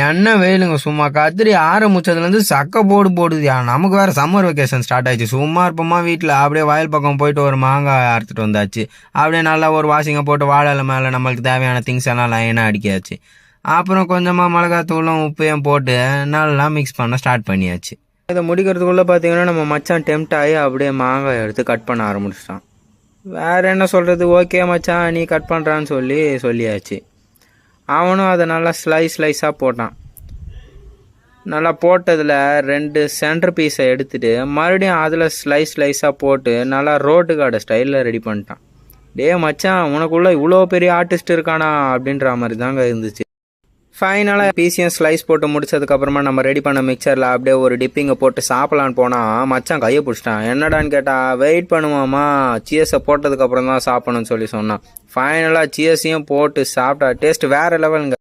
என்ன வெயிலுங்க சும்மா கத்திரி ஆரம்பிச்சதுலேருந்து சக்க போடுதியா. நமக்கு வேற சம்மர் வெக்கேஷன் ஸ்டார்ட் ஆயிடுச்சு. சும்மா இருப்போமா வீட்டில் அப்படியே வயல் பக்கம் போயிட்டு ஒரு மாங்காய் அறுத்துட்டு வந்தாச்சு. அப்படியே நல்லா ஒரு வாஷிங்கை போட்டு வாழை மேலே நம்மளுக்கு தேவையான திங்ஸ் எல்லாம் லைனாக அடிக்காச்சு. அப்புறம் கொஞ்சமாக மிளகாத்தூளும் உப்பையும் போட்டு நல்லா மிக்ஸ் பண்ண ஸ்டார்ட் பண்ணியாச்சு. இதை முடிக்கிறதுக்குள்ளே பார்த்தீங்கன்னா நம்ம மச்சான் டெம்ட் ஆகி அப்படியே மாங்காய் எடுத்து கட் பண்ண ஆரம்பிச்சிட்டான். வேறு என்ன சொல்கிறது, ஓகே மச்சான் நீ கட் பண்ணுறான்னு சொல்லியாச்சு. அவனும் அதை நல்லா ஸ்லைஸாக போட்டான். நல்லா போட்டதில் 2 சென்டர் பீஸை எடுத்துகிட்டு மறுபடியும் அதில் ஸ்லைஸாக போட்டு நல்லா ரோட்டு கார்டு ஸ்டைலில் ரெடி பண்ணிட்டான். டே மச்சான் உனக்குள்ளே இவ்வளோ பெரிய ஆர்டிஸ்ட் இருக்கானா அப்படின்ற மாதிரி தாங்க இருந்துச்சு. ஃபைனலாக பீஸையும் ஸ்லைஸ் போட்டு முடிச்சதுக்கப்புறமா நம்ம ரெடி பண்ண மிக்சரில் அப்படியே ஒரு டிப்பிங்கை போட்டு சாப்பிட்லான்னு போனால் மச்சான் கையை பிடிச்சிட்டான். என்னடான்னு கேட்டால் வெயிட் பண்ணுவாமா சீஸை போட்டதுக்கப்புறம் தான் சாப்பிடணும்னு சொல்லி சொன்னான். ஃபைனலாக சீஸையும் போட்டு சாப்பிட்டா டேஸ்ட் வேறு லெவலுங்க.